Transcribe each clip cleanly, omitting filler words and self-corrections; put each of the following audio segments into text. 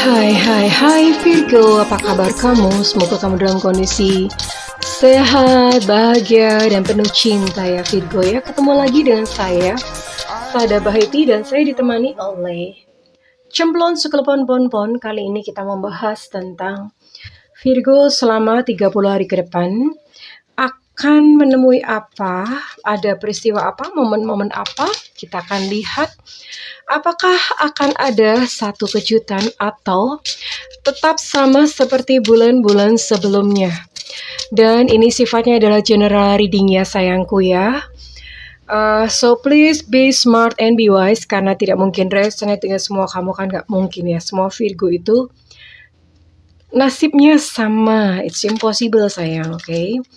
Hai Virgo, apa kabar kamu? Semoga kamu dalam kondisi sehat, bahagia, dan penuh cinta ya Virgo ya. Ketemu lagi dengan saya, Sada Bahiti, dan saya ditemani oleh Cemplon Sukelepon Ponpon. Kali ini kita membahas tentang Virgo selama 30 hari ke depan. Akan menemui apa, ada peristiwa apa, momen-momen apa, kita akan lihat. Apakah akan ada satu kejutan atau tetap sama seperti bulan-bulan sebelumnya. Dan ini sifatnya adalah general reading ya sayangku ya. So please be smart and be wise, karena tidak mungkin resonate dengan semua kamu, kan gak mungkin ya. Semua Virgo itu nasibnya sama, it's impossible sayang, oke?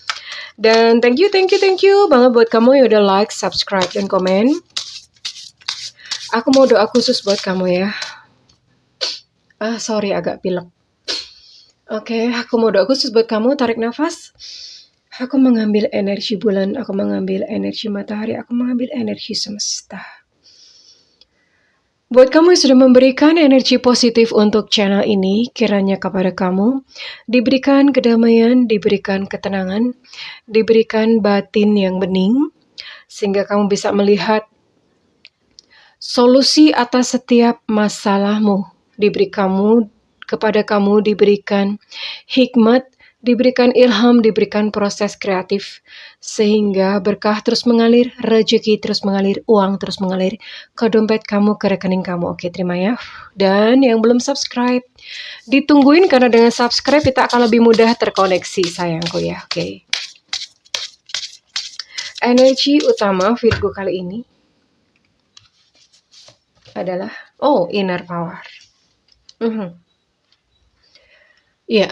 Dan thank you banget buat kamu yang udah like, subscribe, dan komen. Aku mau doa khusus buat kamu ya. Sorry agak pilek. Oke, aku mau doa khusus buat kamu. Tarik nafas. Aku mengambil energi bulan, aku mengambil energi matahari, aku mengambil energi semesta. Buat kamu yang sudah memberikan energi positif untuk channel ini, kiranya kepada kamu diberikan kedamaian, diberikan ketenangan, diberikan batin yang bening, sehingga kamu bisa melihat solusi atas setiap masalahmu. Kepada kamu diberikan hikmat, diberikan ilham, diberikan proses kreatif, sehingga berkah terus mengalir, rezeki terus mengalir, uang terus mengalir ke dompet kamu, ke rekening kamu. Oke, terima ya. Dan yang belum subscribe, ditungguin, karena dengan subscribe kita akan lebih mudah terkoneksi sayangku ya. Oke. Energi utama Virgo kali ini adalah inner power. Ya,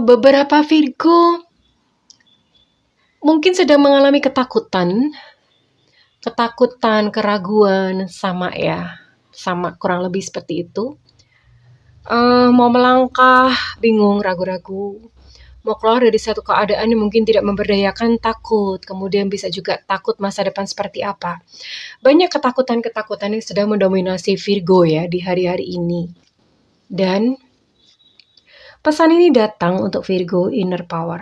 beberapa Virgo mungkin sedang mengalami ketakutan, keraguan, sama kurang lebih seperti itu. Mau melangkah, bingung, ragu-ragu. Mau keluar dari satu keadaan yang mungkin tidak memberdayakan, takut. Kemudian bisa juga takut masa depan seperti apa. Banyak ketakutan-ketakutan yang sedang mendominasi Virgo ya di hari-hari ini. Dan pesan ini datang untuk Virgo inner power.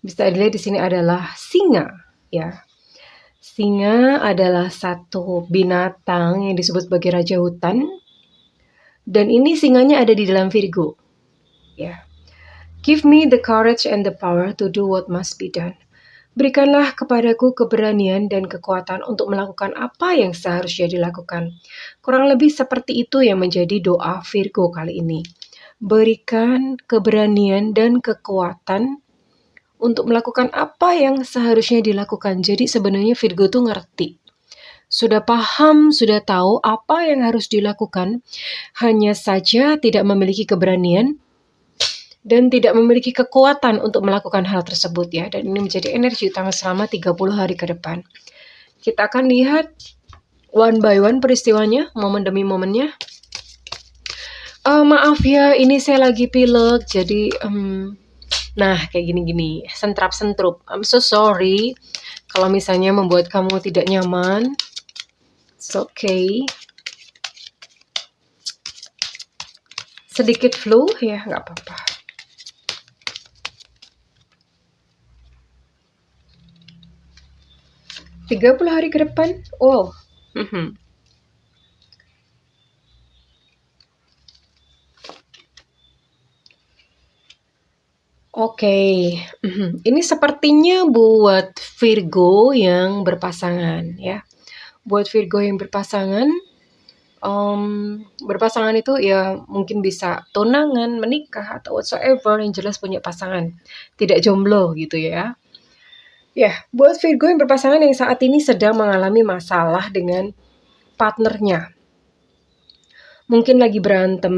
Bisa dilihat di sini adalah singa ya. Singa adalah satu binatang yang disebut sebagai raja hutan. Dan ini singanya ada di dalam Virgo. Ya. Give me the courage and the power to do what must be done. Berikanlah kepadaku keberanian dan kekuatan untuk melakukan apa yang seharusnya dilakukan. Kurang lebih seperti itu yang menjadi doa Virgo kali ini. Berikan keberanian dan kekuatan untuk melakukan apa yang seharusnya dilakukan. Jadi sebenarnya Virgo tuh ngerti. Sudah paham, sudah tahu apa yang harus dilakukan. Hanya saja tidak memiliki keberanian dan tidak memiliki kekuatan untuk melakukan hal tersebut ya. Dan ini menjadi energi utama selama 30 hari ke depan. Kita akan lihat one by one peristiwanya, momen demi momennya. Maaf ya, ini saya lagi pilek, jadi kayak gini-gini, sentrap-sentrup. I'm so sorry kalau misalnya membuat kamu tidak nyaman. It's okay. Sedikit flu ya, nggak apa-apa. Tiga 30 hari ke depan, wow. Oke, ini sepertinya buat Virgo yang berpasangan ya. Buat Virgo yang berpasangan, berpasangan itu ya mungkin bisa tunangan, menikah, atau whatsoever, yang jelas punya pasangan. Tidak jomblo gitu ya. Ya, buat Virgo yang berpasangan yang saat ini sedang mengalami masalah dengan partnernya. Mungkin lagi berantem,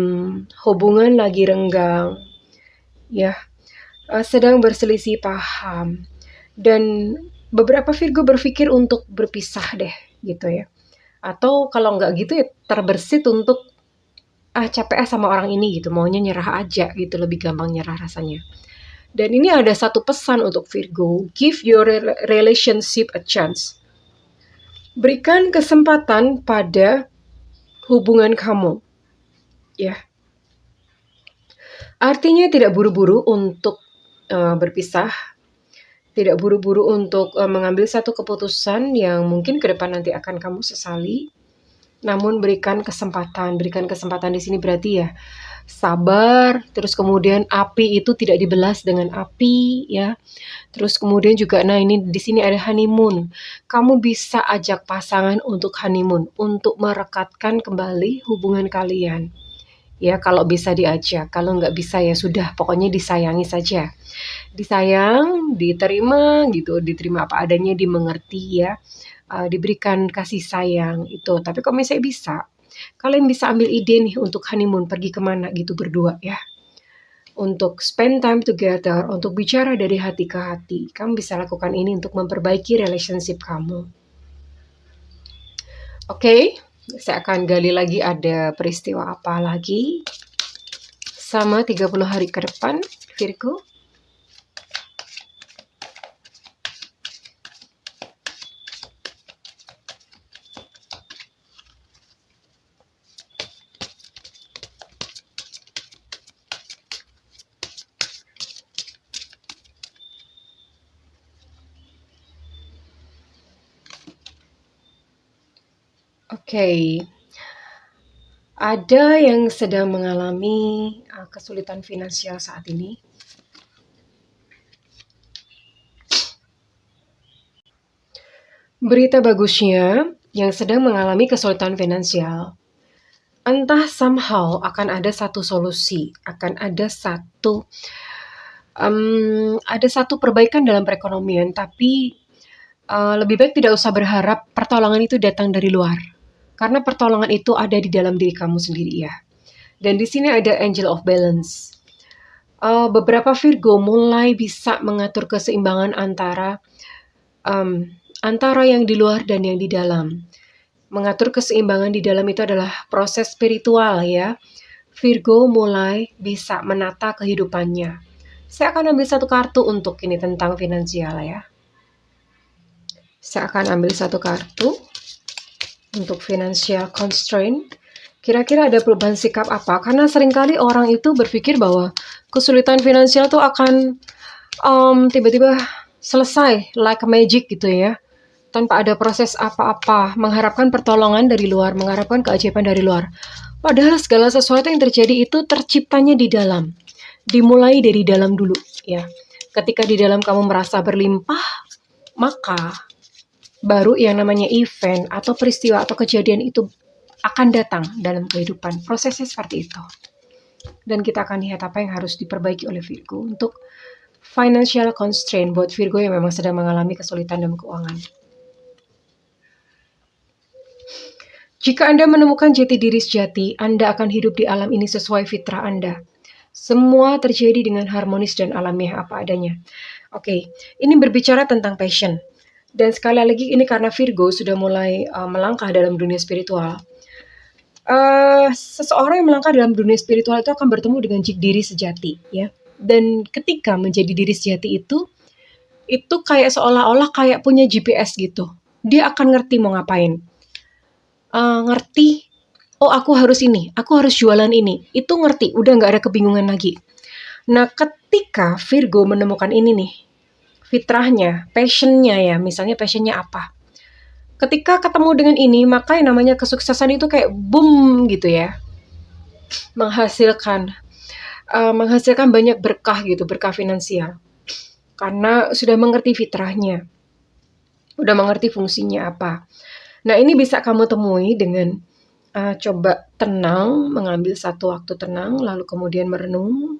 hubungan lagi renggang, ya. Sedang berselisih paham. Dan beberapa Virgo berpikir untuk berpisah deh gitu ya. Atau kalau nggak gitu ya terbersit untuk capek sama orang ini gitu. Maunya nyerah aja gitu, lebih gampang nyerah rasanya. Dan ini ada satu pesan untuk Virgo. Give your relationship a chance. Berikan kesempatan pada hubungan kamu. ya. Artinya tidak buru-buru untuk berpisah, tidak buru-buru untuk mengambil satu keputusan yang mungkin ke depan nanti akan kamu sesali. Namun berikan kesempatan di sini berarti ya sabar, terus kemudian api itu tidak dibelas dengan api ya. Terus kemudian juga nah ini di sini ada honeymoon. Kamu bisa ajak pasangan untuk honeymoon, untuk merekatkan kembali hubungan kalian. Ya, kalau bisa diajak, kalau nggak bisa ya sudah, pokoknya disayangi saja. Disayang, diterima gitu, diterima apa adanya, dimengerti ya, diberikan kasih sayang itu. Tapi kalau misalnya bisa, kalian bisa ambil ide nih untuk honeymoon, pergi kemana gitu berdua ya. Untuk spend time together, untuk bicara dari hati ke hati. Kamu bisa lakukan ini untuk memperbaiki relationship kamu. Oke, saya akan gali lagi ada peristiwa apa lagi sama 30 hari ke depan, Virgo. Oke. Ada yang sedang mengalami kesulitan finansial saat ini. Berita bagusnya, yang sedang mengalami kesulitan finansial, entah somehow akan ada satu solusi, akan ada satu perbaikan dalam perekonomian, tapi lebih baik tidak usah berharap pertolongan itu datang dari luar, karena pertolongan itu ada di dalam diri kamu sendiri ya. Dan di sini ada Angel of Balance. Beberapa Virgo mulai bisa mengatur keseimbangan antara yang di luar dan yang di dalam. Mengatur keseimbangan di dalam itu adalah proses spiritual ya. Virgo mulai bisa menata kehidupannya. Saya akan ambil satu kartu untuk ini tentang finansial ya. Saya akan ambil satu kartu untuk financial constraint. Kira-kira ada perubahan sikap apa? Karena seringkali orang itu berpikir bahwa kesulitan finansial tuh akan tiba-tiba selesai like magic gitu ya. Tanpa ada proses apa-apa, mengharapkan pertolongan dari luar, mengharapkan keajaiban dari luar. Padahal segala sesuatu yang terjadi itu terciptanya di dalam. Dimulai dari dalam dulu ya. Ketika di dalam kamu merasa berlimpah, maka baru yang namanya event atau peristiwa atau kejadian itu akan datang dalam kehidupan. Prosesnya seperti itu. Dan kita akan lihat apa yang harus diperbaiki oleh Virgo untuk financial constraint buat Virgo yang memang sedang mengalami kesulitan dalam keuangan. Jika Anda menemukan jati diri sejati, Anda akan hidup di alam ini sesuai fitrah Anda. Semua terjadi dengan harmonis dan alamiah apa adanya. Oke, ini berbicara tentang passion. Dan sekali lagi ini karena Virgo sudah mulai melangkah dalam dunia spiritual. Seseorang yang melangkah dalam dunia spiritual itu akan bertemu dengan diri sejati ya. Dan ketika menjadi diri sejati itu kayak seolah-olah kayak punya GPS gitu. Dia akan ngerti mau ngapain. Ngerti, oh aku harus ini, aku harus jualan ini. Itu ngerti, udah nggak ada kebingungan lagi. Nah ketika Virgo menemukan ini nih, fitrahnya, passionnya ya, misalnya passionnya apa. Ketika ketemu dengan ini, maka yang namanya kesuksesan itu kayak boom gitu ya. Menghasilkan banyak berkah gitu, berkah finansial. Karena sudah mengerti fitrahnya. Udah mengerti fungsinya apa. Nah ini bisa kamu temui dengan coba tenang, mengambil satu waktu tenang, lalu kemudian merenung.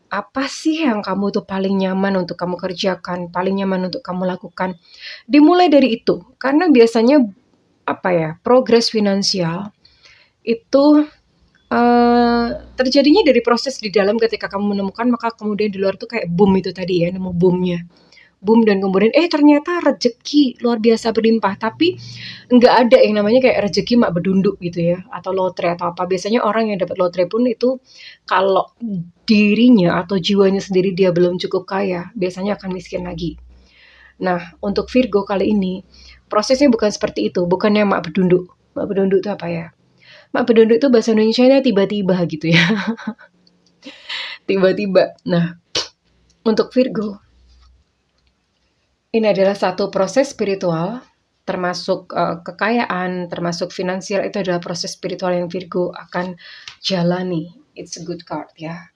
Apa sih yang kamu tuh paling nyaman untuk kamu kerjakan, paling nyaman untuk kamu lakukan. Dimulai dari itu, karena biasanya progres finansial itu terjadinya dari proses di dalam ketika kamu menemukan, maka kemudian di luar tuh kayak boom itu tadi ya, nemu boomnya. Boom dan kemudian ternyata rezeki luar biasa berlimpah, tapi nggak ada yang namanya kayak rezeki mak bedunduk gitu ya, atau lotre atau apa. Biasanya orang yang dapat lotre pun itu kalau dirinya atau jiwanya sendiri dia belum cukup kaya, biasanya akan miskin lagi. Nah, untuk Virgo kali ini prosesnya bukan seperti itu, bukannya mak bedunduk. Mak bedunduk itu apa ya? Mak Bedunduk itu bahasa Indonesianya tiba-tiba gitu ya. Tiba-tiba. Nah, untuk Virgo, ini adalah satu proses spiritual, termasuk kekayaan, termasuk finansial, itu adalah proses spiritual yang Virgo akan jalani. It's a good card ya.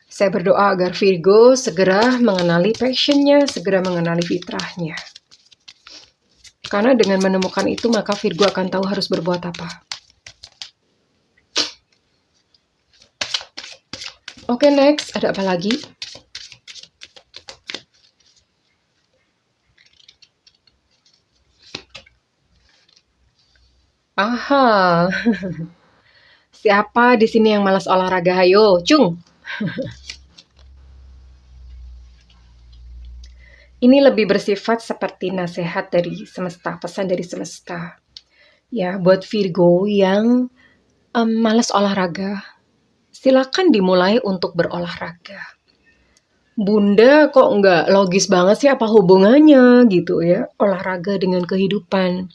Saya berdoa agar Virgo segera mengenali passionnya, segera mengenali fitrahnya. Karena dengan menemukan itu, maka Virgo akan tahu harus berbuat apa. Oke, next. Ada apa lagi? Aha. Siapa di sini yang malas olahraga? Hayo, cung. Ini lebih bersifat seperti nasihat dari semesta, pesan dari semesta. Ya, buat Virgo yang malas olahraga, silakan dimulai untuk berolahraga. Bunda kok nggak logis banget sih, apa hubungannya gitu ya, olahraga dengan kehidupan.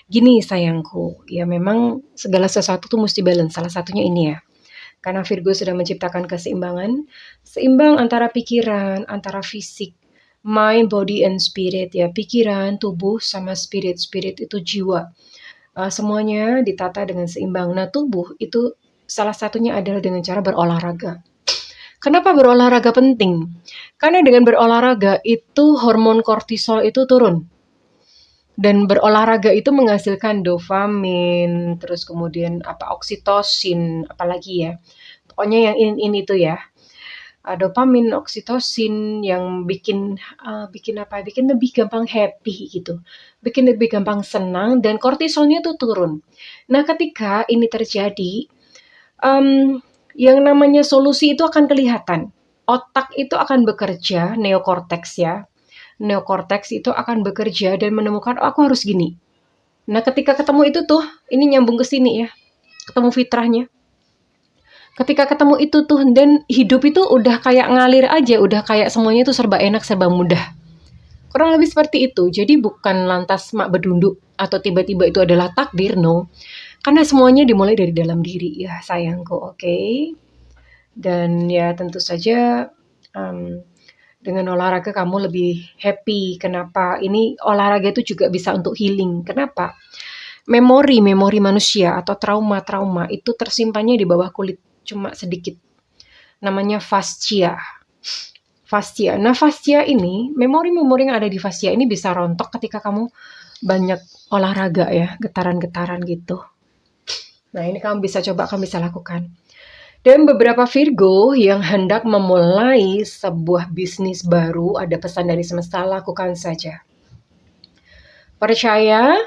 Gini sayangku, ya memang segala sesuatu tuh mesti balance, salah satunya ini ya. Karena Virgo sudah menciptakan keseimbangan, seimbang antara pikiran, antara fisik, mind, body, and spirit ya. Pikiran, tubuh, sama spirit. Spirit itu jiwa. Semuanya ditata dengan seimbang. Nah, tubuh itu salah satunya adalah dengan cara berolahraga. Kenapa berolahraga penting? Karena dengan berolahraga itu hormon kortisol itu turun. Dan berolahraga itu menghasilkan dopamin, terus kemudian oksitosin, apalagi ya. Pokoknya yang ini itu ya. Dopamin, oksitosin yang bikin bikin lebih gampang happy gitu. Bikin lebih gampang senang dan kortisolnya tuh turun. Nah, ketika ini terjadi, yang namanya solusi itu akan kelihatan. Otak itu akan bekerja, neokorteks ya. Neokorteks itu akan bekerja dan menemukan, oh, aku harus gini. Nah, ketika ketemu itu tuh, ini nyambung ke sini ya. Ketemu fitrahnya. Ketika ketemu itu tuh, dan hidup itu udah kayak ngalir aja, udah kayak semuanya itu serba enak, serba mudah. Kurang lebih seperti itu. Jadi bukan lantas mak bedunduk atau tiba-tiba itu adalah takdir, no. Karena semuanya dimulai dari dalam diri ya sayangku, oke? Dan ya tentu saja dengan olahraga kamu lebih happy. Kenapa? Ini olahraga itu juga bisa untuk healing. Kenapa? Memori manusia atau trauma-trauma itu tersimpannya di bawah kulit cuma sedikit. Namanya fascia. Fascia. Nah, fascia ini, memori-memori yang ada di fascia ini bisa rontok ketika kamu banyak olahraga ya, getaran-getaran gitu. Nah, ini kamu bisa coba, kamu bisa lakukan. Dan beberapa Virgo yang hendak memulai sebuah bisnis baru, ada pesan dari semesta, lakukan saja. Percaya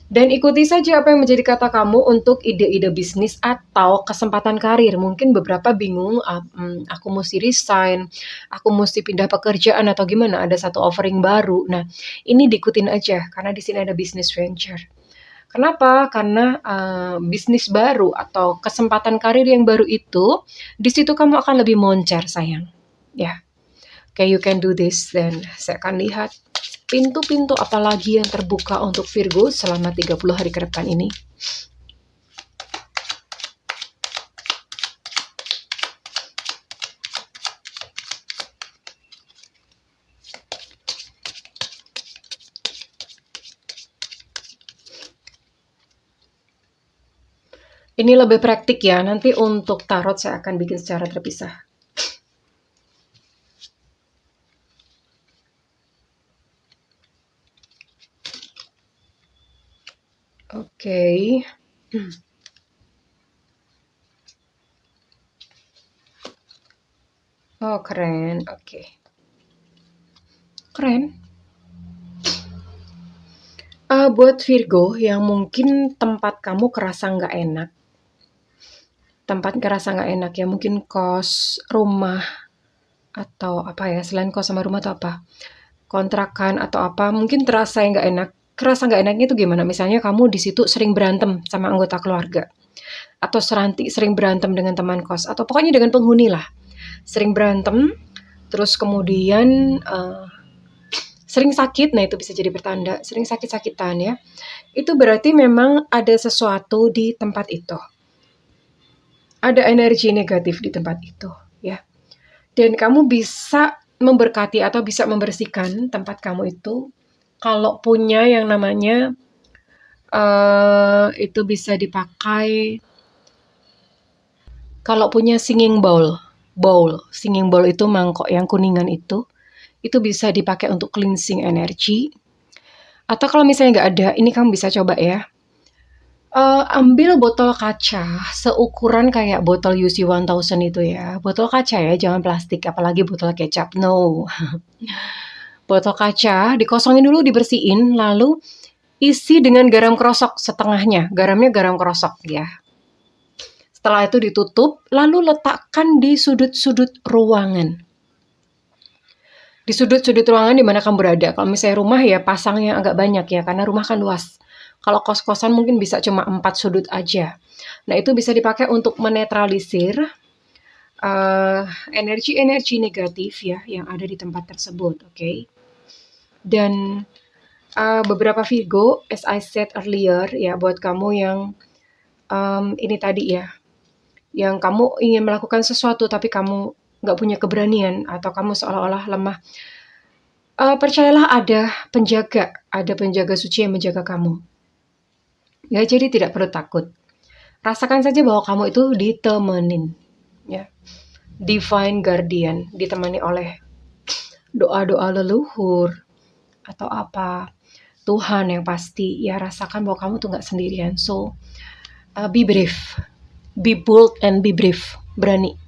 dan ikuti saja apa yang menjadi kata kamu untuk ide-ide bisnis atau kesempatan karir. Mungkin beberapa bingung, aku mesti resign, aku mesti pindah pekerjaan atau gimana, ada satu offering baru. Nah, ini diikutin aja karena di sini ada business venture. Kenapa? Karena bisnis baru atau kesempatan karir yang baru itu, di situ kamu akan lebih moncer sayang. Ya, okay, you can do this. Dan saya akan lihat pintu-pintu apa lagi yang terbuka untuk Virgo selama 30 hari ke depan ini. Ini lebih praktik ya, nanti untuk tarot saya akan bikin secara terpisah. Oke. Oh, keren. Oke. Keren. Buat Virgo yang mungkin tempat kamu kerasa nggak enak. Tempat kerasa nggak enak ya, mungkin kos, rumah, atau apa ya, selain kos sama rumah atau apa? Kontrakan atau apa, mungkin terasa yang nggak enak. Kerasa nggak enaknya itu gimana? Misalnya kamu di situ sering berantem sama anggota keluarga. Atau sering berantem dengan teman kos. Atau pokoknya dengan penghuni lah. Sering berantem, terus kemudian sering sakit, nah itu bisa jadi pertanda. Sering sakit-sakitan ya. Itu berarti memang ada sesuatu di tempat itu. ada energi negatif di tempat itu, ya. Dan kamu bisa memberkati atau bisa membersihkan tempat kamu itu kalau punya yang namanya itu bisa dipakai kalau punya singing singing bowl itu mangkok yang kuningan itu bisa dipakai untuk cleansing energi. Atau kalau misalnya nggak ada, ini kamu bisa coba ya. Ambil botol kaca seukuran kayak botol UC 1000 itu ya. Botol kaca ya, jangan plastik, apalagi botol kecap. No. Botol kaca dikosongin dulu, dibersihin, lalu isi dengan garam krosok setengahnya. Garamnya garam krosok ya. Setelah itu ditutup, lalu letakkan di sudut-sudut ruangan. Di sudut-sudut ruangan di mana kamu berada. Kalau misalnya rumah ya pasangnya agak banyak ya, karena rumah kan luas. Kalau kos-kosan mungkin bisa cuma 4 sudut aja. Nah, itu bisa dipakai untuk menetralisir energi-energi negatif ya yang ada di tempat tersebut, oke? Dan beberapa Virgo, as I said earlier ya, buat kamu yang ini tadi ya, yang kamu ingin melakukan sesuatu tapi kamu nggak punya keberanian atau kamu seolah-olah lemah, percayalah ada penjaga suci yang menjaga kamu. Ya, jadi tidak perlu takut. Rasakan saja bahwa kamu itu ditemenin, ya. Divine Guardian, ditemani oleh doa-doa leluhur atau apa, Tuhan yang pasti. Ya, rasakan bahwa kamu tuh nggak sendirian. So, be brave, be bold and be brave, berani.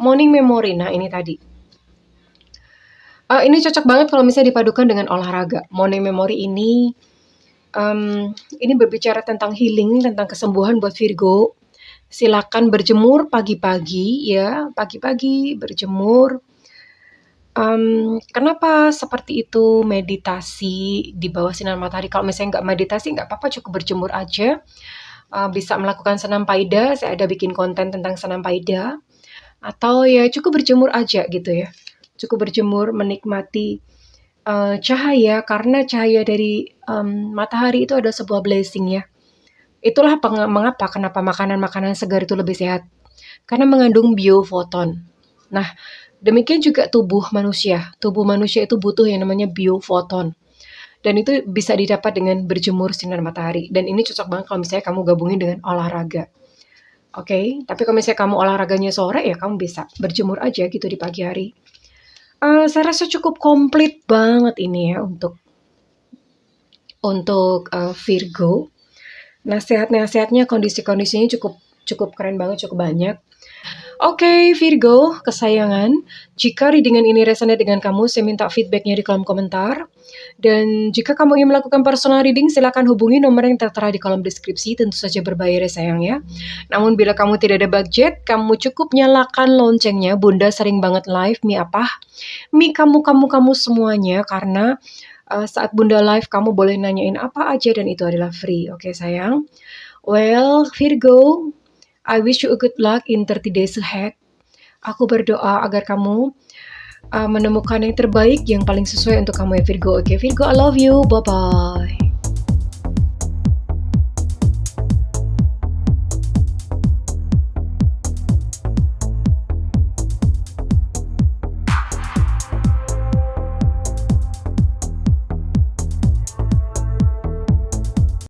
Morning memory, nah ini tadi. Ini cocok banget kalau misalnya dipadukan dengan olahraga. Morning memory ini berbicara tentang healing, tentang kesembuhan buat Virgo. Silakan berjemur pagi-pagi ya, pagi-pagi berjemur. Kenapa seperti itu? Meditasi di bawah sinar matahari. Kalau misalnya nggak meditasi, nggak apa-apa, cukup berjemur aja. Bisa melakukan senam paida, saya ada bikin konten tentang senam paida. Atau ya cukup berjemur aja gitu ya. Cukup berjemur, menikmati cahaya, karena cahaya dari matahari itu ada sebuah blessing ya. Itulah mengapa kenapa makanan-makanan segar itu lebih sehat. Karena mengandung biofoton. Nah, demikian juga tubuh manusia. Tubuh manusia itu butuh yang namanya biofoton. Dan itu bisa didapat dengan berjemur sinar matahari. Dan ini cocok banget kalau misalnya kamu gabungin dengan olahraga. Oke, tapi kalau misalnya kamu olahraganya sore, ya kamu bisa berjemur aja gitu di pagi hari. Saya rasa cukup komplit banget ini ya untuk Virgo. Nasihat-nasihatnya, kondisi-kondisinya cukup keren banget, cukup banyak. Oke, Virgo, kesayangan. Jika readingan ini resonate dengan kamu, saya minta feedbacknya di kolom komentar. Dan jika kamu ingin melakukan personal reading, silakan hubungi nomor yang tertera di kolom deskripsi, tentu saja berbayar ya sayang ya. Namun bila kamu tidak ada budget, kamu cukup nyalakan loncengnya. Bunda sering banget live, Mi kamu semuanya, karena saat Bunda live, kamu boleh nanyain apa aja dan itu adalah free. Oke sayang? Well, Virgo, I wish you a good luck in 30 days ahead. Aku berdoa agar kamu menemukan yang terbaik, yang paling sesuai untuk kamu ya Virgo. Oke Virgo, I love you. Bye-bye.